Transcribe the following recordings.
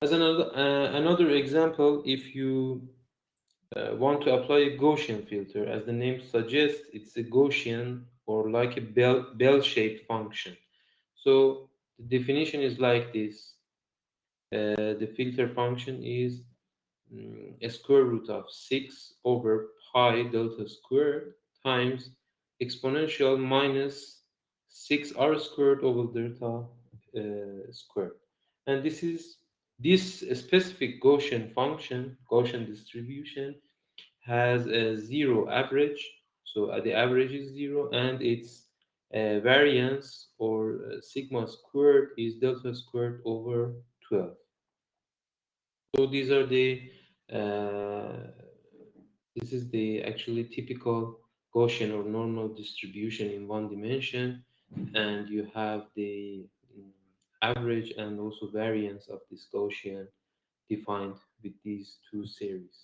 As another example, if you want to apply a Gaussian filter, as the name suggests, it's a Gaussian or like a bell-shaped function. So the definition is like this. The filter function is a square root of 6 over pi delta squared times exponential minus 6r squared over delta squared. And this specific Gaussian function, Gaussian distribution, has a zero average. So the average is zero, and its variance or sigma squared is delta squared over 12. So these are the uh, this is the actually typical Gaussian or normal distribution in one dimension, and you have the average and also variance of this Gaussian defined with these two series.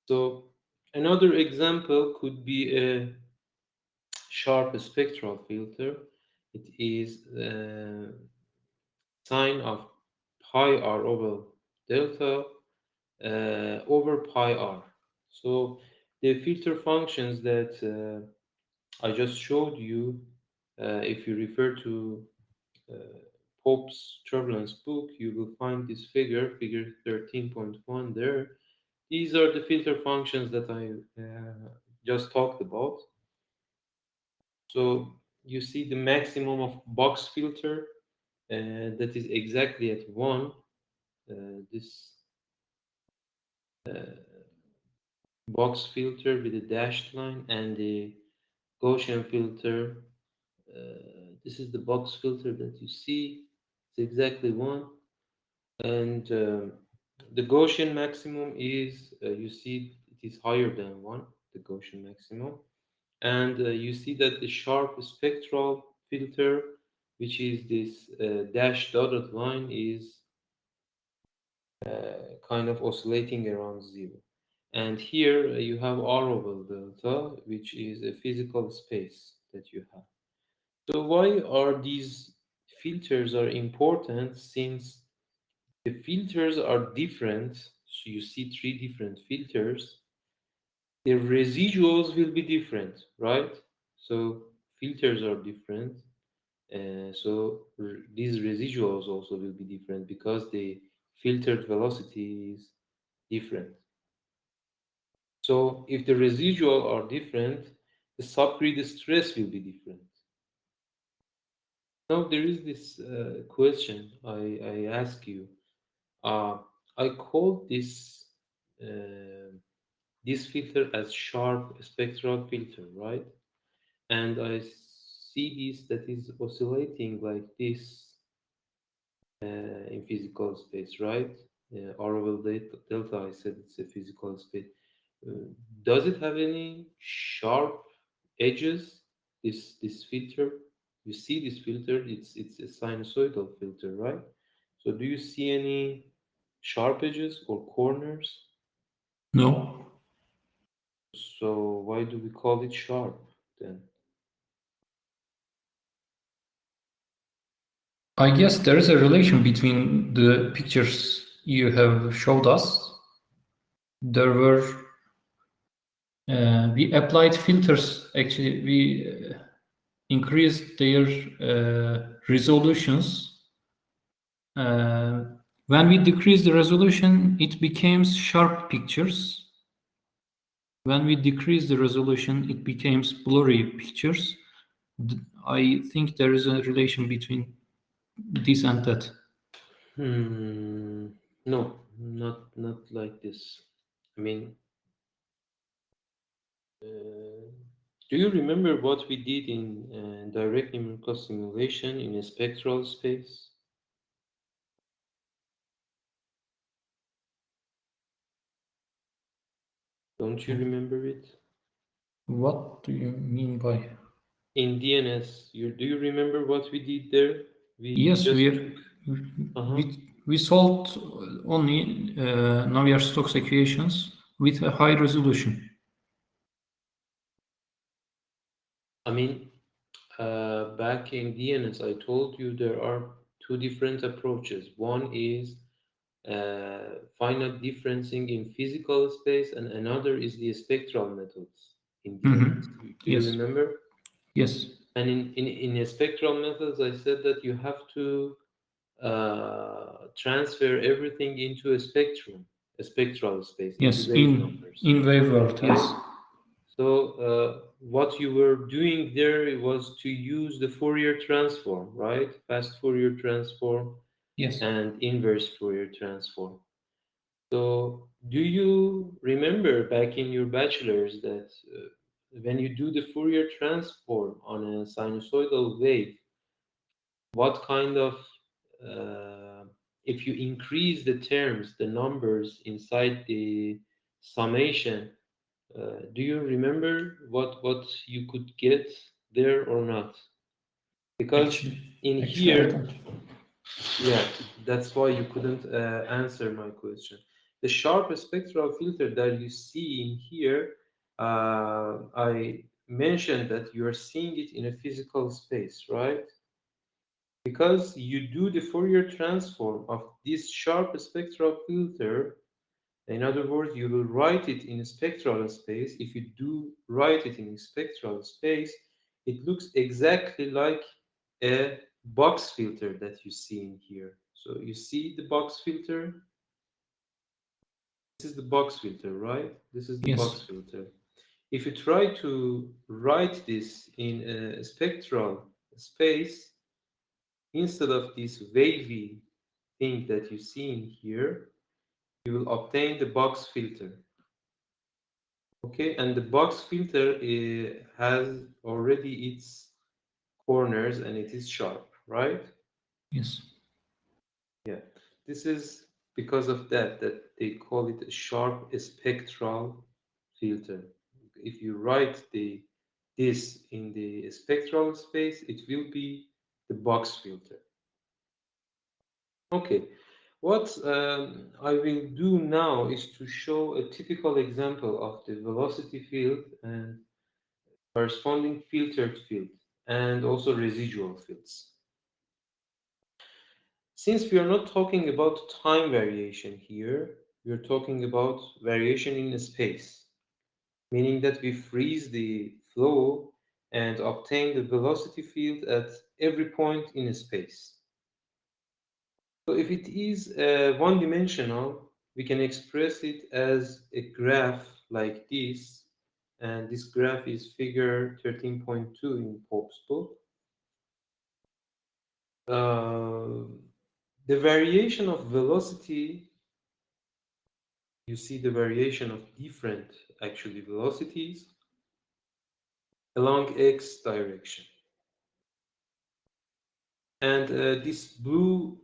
So another example could be a sharp spectral filter. It is sine of pi r over delta over pi r. So the filter functions that I just showed you, if you refer to uh, Pope's Turbulence book, you will find this figure 13.1 there. These are the filter functions that I just talked about. So you see the maximum of box filter that is exactly at 1. This box filter with a dashed line, and the Gaussian filter. This is the box filter that you see. It's exactly 1. And the Gaussian maximum is, you see, it is higher than 1, the Gaussian maximum. And you see that the sharp spectral filter, which is this dashed dotted line, is kind of oscillating around 0. And here you have R over delta, which is a physical space that you have. So why are these filters are important? Since the filters are different, so you see three different filters, the residuals will be different, right? So filters are different, so these residuals also will be different because the filtered velocity is different. So if the residual are different, the subgrid stress will be different. Now there is this question I ask you. Uh, I call uh, this filter as sharp spectral filter, right? And I see this that is oscillating like this in physical space, right? Orwell delta, I said it's a physical space. Uh, does it have any sharp edges? This filter, you see this filter, it's a sinusoidal filter, right? So do you see any sharp edges or corners? No. So why do we call it sharp then? I guess there is a relation between the pictures you have showed us. There were we applied filters. Actually, we increased their resolutions. Uh, when we decrease the resolution, it becomes sharp pictures. When we decrease the resolution, it becomes blurry pictures. I think there is a relation between this and that. No, not like this. I mean, uh, do you remember what we did in direct numerical simulation in a spectral space? Don't you remember it? What do you mean by? In DNS, do you remember what we did there? We Yes, just took. Uh-huh. we solved only Navier-Stokes equations with a high resolution. I mean, back in DNS, I told you there are two different approaches. One is finite differencing in physical space, and another is the spectral methods in DMS. Mm-hmm. Do you Yes. remember? Yes. And in the spectral methods, I said that you have to transfer everything into a spectral space, into Yes. wave numbers, In wave world. right? Yes. So what you were doing there was to use the Fourier transform, right? Fast Fourier transform Yes. and inverse Fourier transform. So do you remember back in your bachelor's that when you do the Fourier transform on a sinusoidal wave, what kind of uh, if you increase the terms, the numbers inside the summation, do you remember what you could get there or not? Because Actually, in actually, I here, don't. yeah, that's why you couldn't answer my question. The sharp spectral filter that you see in here, I mentioned that you are seeing it in a physical space, right? Because you do the Fourier transform of this sharp spectral filter. In other words, you will write it in a spectral space. If you do write it in a spectral space, it looks exactly like a box filter that you see in here. So you see the box filter. This is the box filter, right? This is the Yes. box filter. If you try to write this in a spectral space, instead of this wavy thing that you see in here, you will obtain the box filter. Okay, and the box filter has already its corners and it is sharp, right? Yes. Yeah, this is because of that they call it a sharp spectral filter. If you write this in the spectral space, it will be the box filter. Okay, what I will do now is to show a typical example of the velocity field and corresponding filtered field and also residual fields. Since we are not talking about time variation here, we are talking about variation in space, meaning that we freeze the flow and obtain the velocity field at every point in space. So if it is one-dimensional, we can express it as a graph like this, and this graph is figure 13.2 in Pope's book. Uh, the variation of velocity, you see the variation of different actually velocities along x direction. And this blue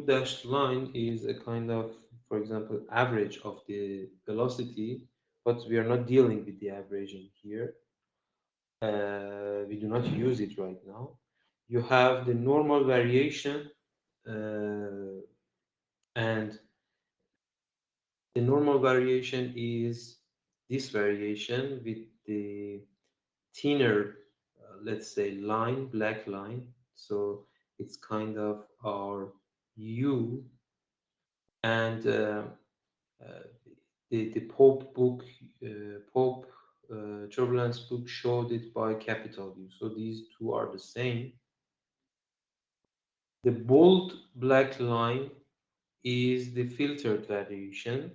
dashed line is a kind of, for example, average of the velocity, but we are not dealing with the averaging here. We do not use it right now. You have the normal variation, and the normal variation is this variation with the thinner, let's say, line, black line. So it's kind of our U, and uh, the Pope book, Pope Turbulence book showed it by capital U. So these two are the same. The bold black line is the filtered variation.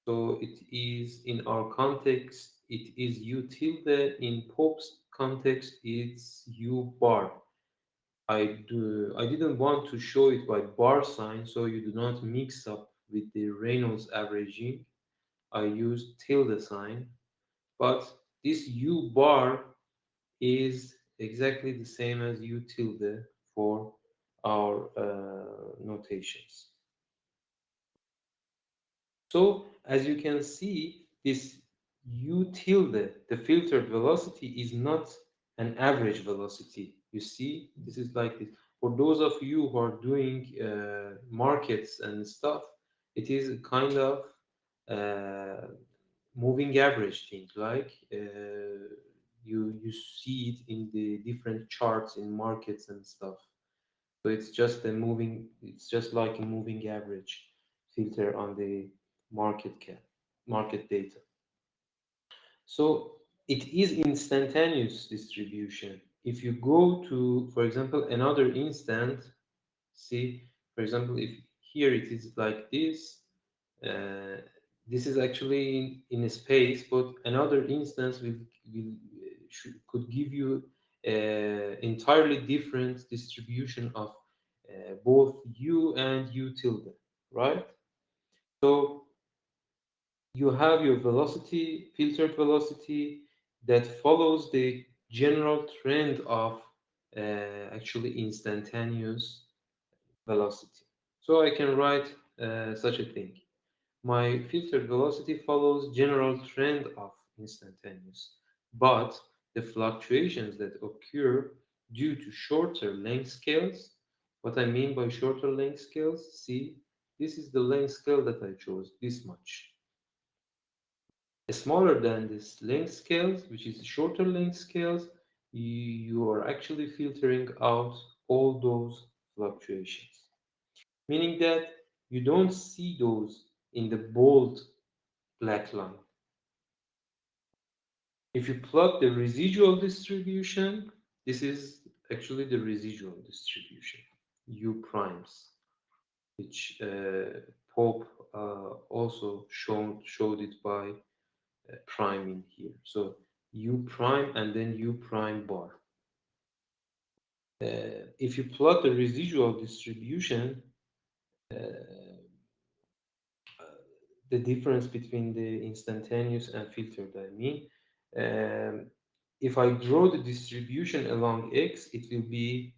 So it is in our context, it is U tilde. In Pope's context, it's U bar. I didn't want to show it by bar sign, so you do not mix up with the Reynolds averaging. I used tilde sign, but this U bar is exactly the same as U tilde for our notations. So as you can see, this U tilde, the filtered velocity, is not an average velocity. You see, this is like this. For those of you who are doing markets and stuff, it is a kind of uh, moving average thing. Like you see it in the different charts in markets and stuff. So it's just a moving. It's just like a moving average. filter on the market cap, market data. So it is instantaneous distribution. If you go to, for example, another instant, see, for example, if here it is like uh, this is actually in a space, but another instance could give you entirely different distribution of both u and u tilde, right? So you have your velocity, filtered velocity that follows the general trend of actually instantaneous velocity. So I can write such a thing. My filtered velocity follows general trend of instantaneous, but the fluctuations that occur due to shorter length scales, what I mean by shorter length scales, see, this is the length scale that I chose, this much. Smaller than this length scales, which is shorter length scales, you are actually filtering out all those fluctuations. Meaning that you don't see those in the bold black line. If you plot the residual distribution, this is actually the residual distribution, U primes, which Pope also showed it by priming here. So U prime and then U prime bar. If you plot the residual distribution, uh, the difference between the instantaneous and filtered, I mean, um, if I draw the distribution along x, it will be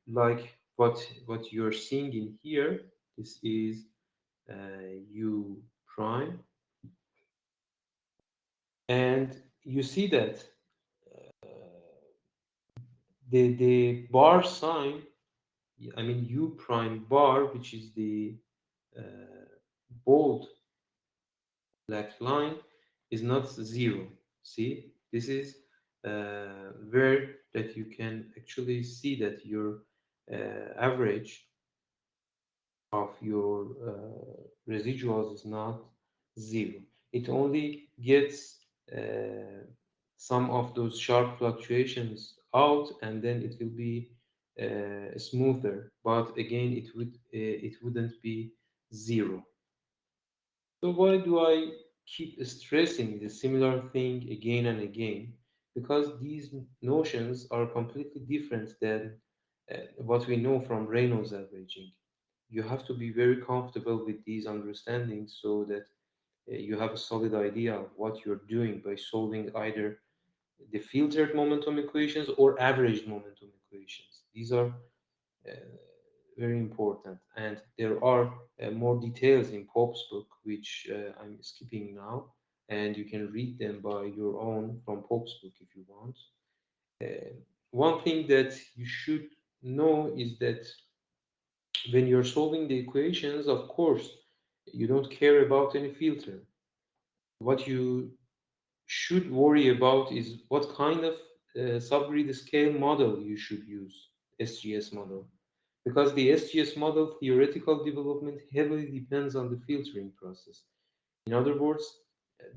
like what you're seeing in here. This is u prime, and you see that the bar sign, I mean u prime bar, which is the bold black line, is not zero. See, this is where that you can actually see that your average of your residuals is not zero. It only gets some of those sharp fluctuations out, and then it will be smoother. But again, it wouldn't be zero. So why do I keep stressing the similar thing again and again? Because these notions are completely different than what we know from Reynolds averaging. You have to be very comfortable with these understandings so that you have a solid idea of what you're doing by solving either the filtered momentum equations or averaged momentum equations. These are uh, very important. And there are more details in Pope's book, which I'm skipping now, and you can read them by your own from Pope's book if you want. Uh, One thing that you should know is that when you're solving the equations, of course, you don't care about any filter. What you should worry about is what kind of subgrid scale model you should use, SGS model. Because the SGS model theoretical development heavily depends on the filtering process. In other words,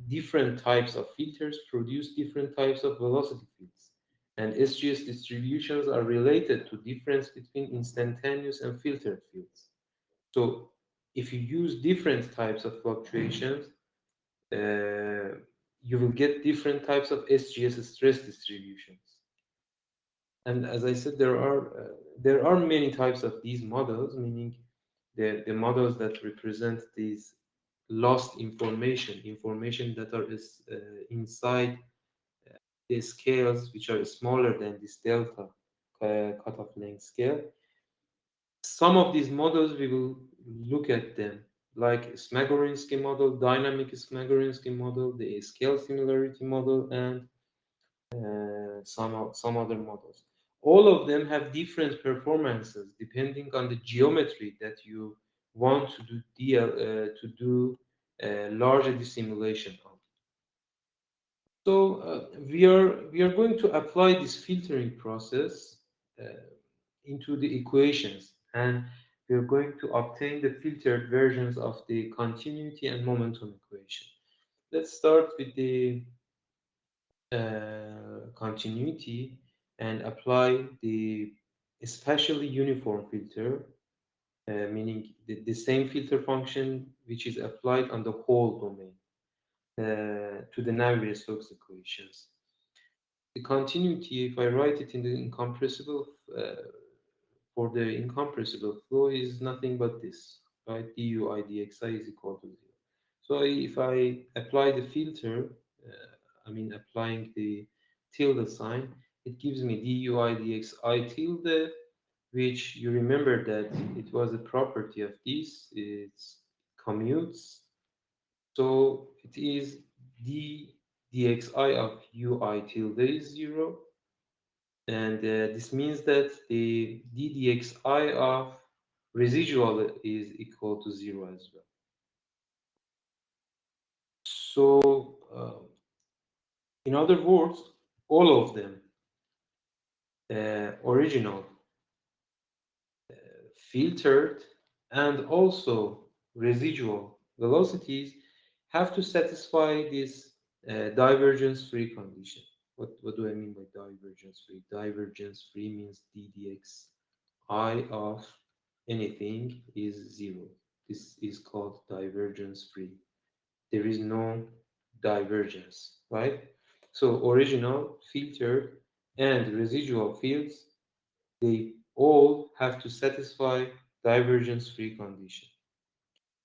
different types of filters produce different types of velocity fields. And SGS distributions are related to difference between instantaneous and filtered fields. So if you use different types of fluctuations, you will get different types of SGS stress distributions. And as I said, there are many types of these models, meaning the models that represent these lost information that are inside the scales, which are smaller than this delta cutoff length scale. Some of these models we will look at them, like Smagorinsky model, dynamic Smagorinsky model, the scale similarity model, and some other models. All of them have different performances depending on the geometry that you want to do larger dissimulation on. So we are going to apply this filtering process into the equations, and we are going to obtain the filtered versions of the continuity and momentum equation. Let's start with the continuity and apply the especially uniform filter, meaning the same filter function which is applied on the whole domain to the Navier-Stokes equations. The continuity, if I write it in the incompressible for the incompressible flow, is nothing but this, right? du I dxi is equal to 0. So if I apply the filter, I mean applying the tilde sign, it gives me du I dxi tilde, which you remember that it was a property of this, it's commutes. So it is d dxi of ui tilde is 0, and this means that the ddxi of residual is equal to 0 as well. So in other words, all of them, original, filtered, and also residual velocities have to satisfy this divergence-free condition. What do I mean by divergence-free? Divergence-free means ddxi of anything is 0. This is called divergence-free. There is no divergence, right? So original, filtered, and residual fields, they all have to satisfy divergence-free condition.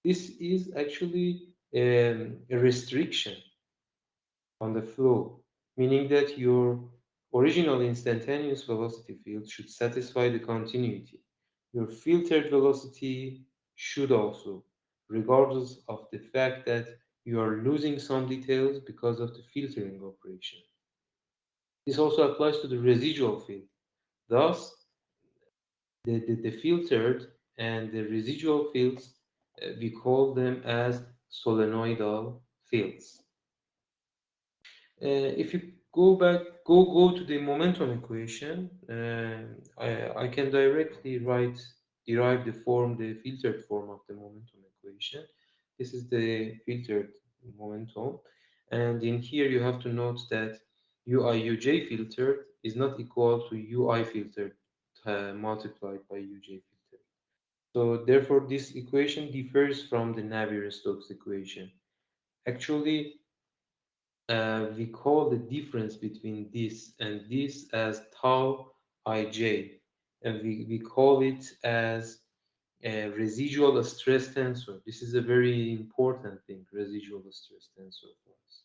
This is actually a restriction on the flow, meaning that your original instantaneous velocity field should satisfy the continuity. Your filtered velocity should also, regardless of the fact that you are losing some details because of the filtering operation. This also applies to the residual field. Thus, the filtered and the residual fields, we call them as solenoidal fields. If you go to the momentum equation, I can directly derive the filtered form of the momentum equation. This is the filtered momentum, and in here you have to note that uj filtered is not equal to ui filtered multiplied by uj filtered. So therefore, this equation differs from the Navier-Stokes equation. Actually, we call the difference between this and this as tau ij, and we call it as a residual stress tensor. This is a very important thing, residual stress tensor for us.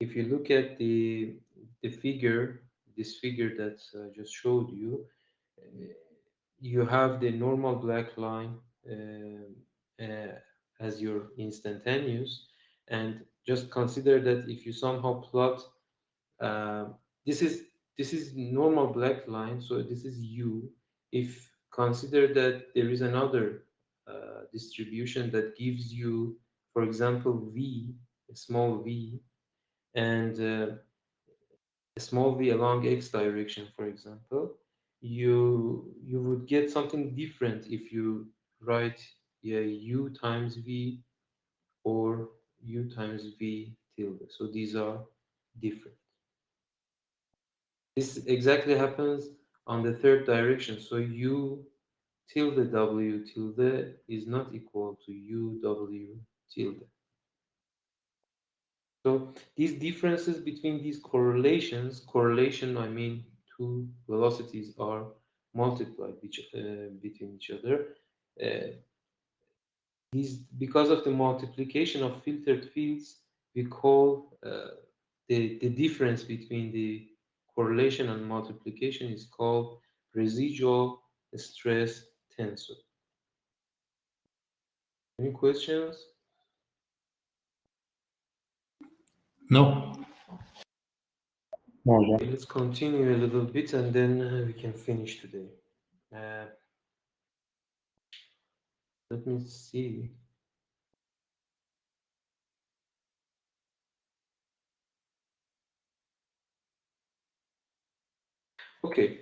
If you look at the figure, this figure that I just showed you, you have the normal black line as your instantaneous, and just consider that if you somehow plot uh, this is normal black line, so this is u. If consider that there is another distribution that gives you, for example, v, a small v, and a small v along x direction, for example, you would get something different if you write, yeah, u times v or u times v tilde. So these are different. This exactly happens on the third direction. So u tilde w tilde is not equal to u w tilde. So these differences between these correlation, I mean two velocities are multiplied between each other. Uh, because of the multiplication of filtered fields, we call the difference between the correlation and multiplication is called residual stress tensor. Any questions? No. No, Okay, let's continue a little bit and then we can finish today. Uh, let me see. Okay.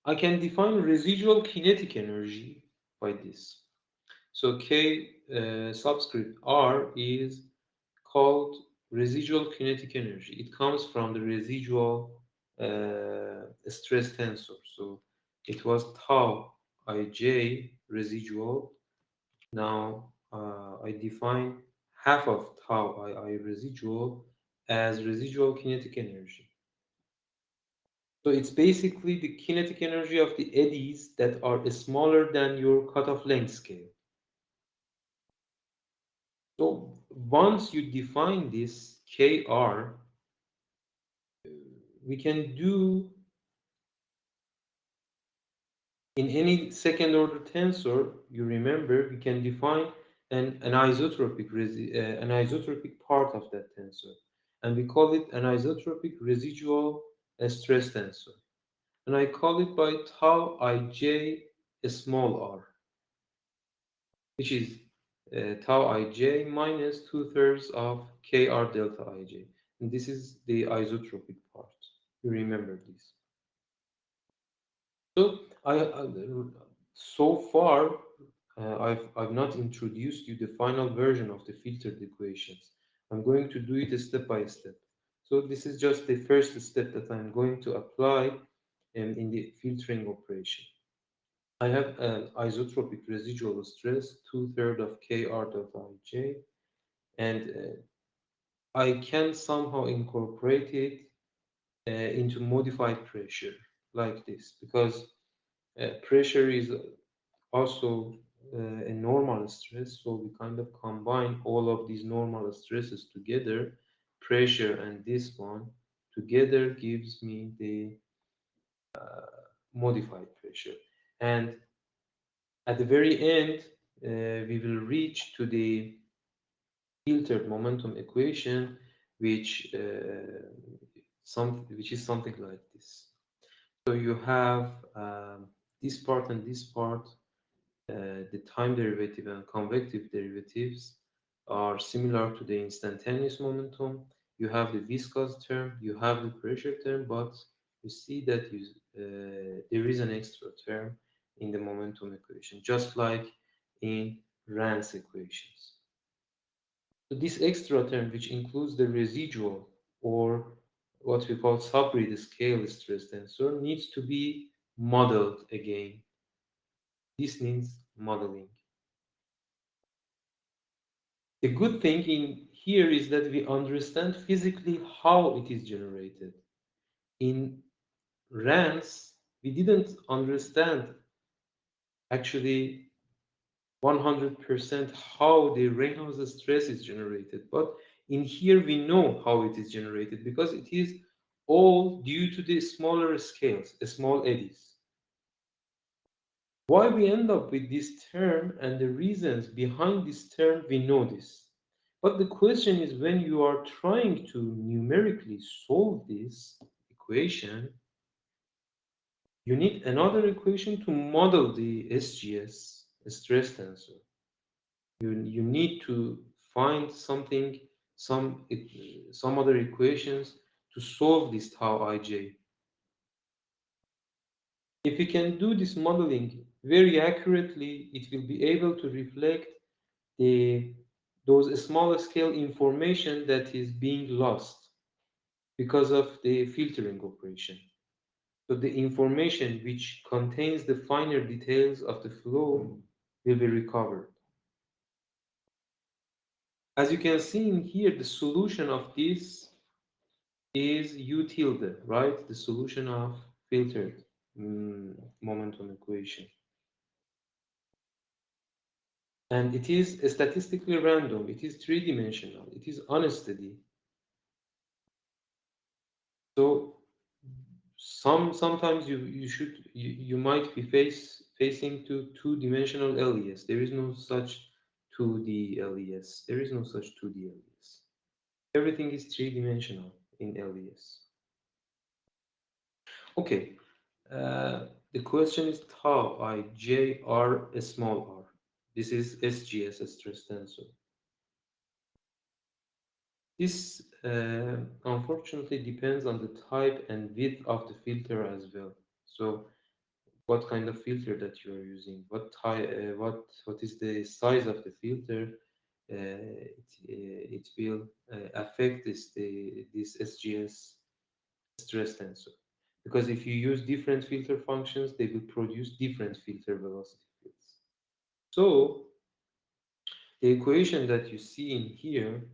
I can define residual kinetic energy by this. So K subscript R is called residual kinetic energy. It comes from the residual stress tensor. So it was tau ij residual. Now I define half of tau ii residual as residual kinetic energy. So it's basically the kinetic energy of the eddies that are smaller than your cutoff length scale. So once you define this Kr, we can do in any second order tensor, you remember, we can define an isotropic part of that tensor. And we call it an isotropic residual stress tensor. And I call it by tau ij small r, which is tau ij minus 2/3 of kr delta ij. And this is the isotropic part. You remember this. So so far I've not introduced you the final version of the filtered equations. I'm going to do it step by step. So this is just the first step that I'm going to apply in the filtering operation. I have an isotropic residual stress, 2/3 of kr delta ij, and I can somehow incorporate it into modified pressure like this, because pressure is also a normal stress, so we kind of combine all of these normal stresses together. Pressure and this one together gives me the modified pressure. And at the very end, we will reach to the filtered momentum equation, which which is something like this. So you have this part and this part. The time derivative and convective derivatives are similar to the instantaneous momentum. You have the viscous term, you have the pressure term, but you see that there is an extra term in the momentum equation, just like in Rand's equations. So this extra term, which includes the residual or what we call subgrid scale stress tensor, needs to be modeled again. This needs modeling. The good thing in here is that we understand physically how it is generated. In RANs, we didn't understand actually 100% how the Reynolds stress is generated. But in here, we know how it is generated because it is all due to the smaller scales, the small eddies. Why we end up with this term and the reasons behind this term, we know this. But the question is, when you are trying to numerically solve this equation, you need another equation to model the SGS, stress tensor. You need to find some other equations to solve this tau ij. If we can do this modeling very accurately, it will be able to reflect those small scale information that is being lost because of the filtering operation. So the information which contains the finer details of the flow will be recovered. As you can see in here, the solution of this is U tilde, right? The solution of filtered momentum equation. And it is statistically random. It is three-dimensional. It is unsteady. So sometimes you might be facing to two-dimensional LES. There is no such 2D LES. There is no such 2D LES. Everything is three-dimensional in LES. Okay. The question is tau ij r small r. This is SGS, stress tensor. This unfortunately depends on the type and width of the filter as well. So what kind of filter that you are using, what is the size of the filter. It will affect this SGS stress tensor. Because if you use different filter functions, they will produce different filter velocity fields. So the equation that you see in here,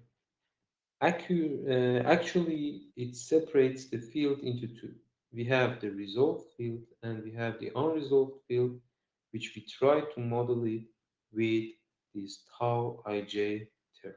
actually, it separates the field into two. We have the resolved field and we have the unresolved field, which we try to model it with this tau ij term.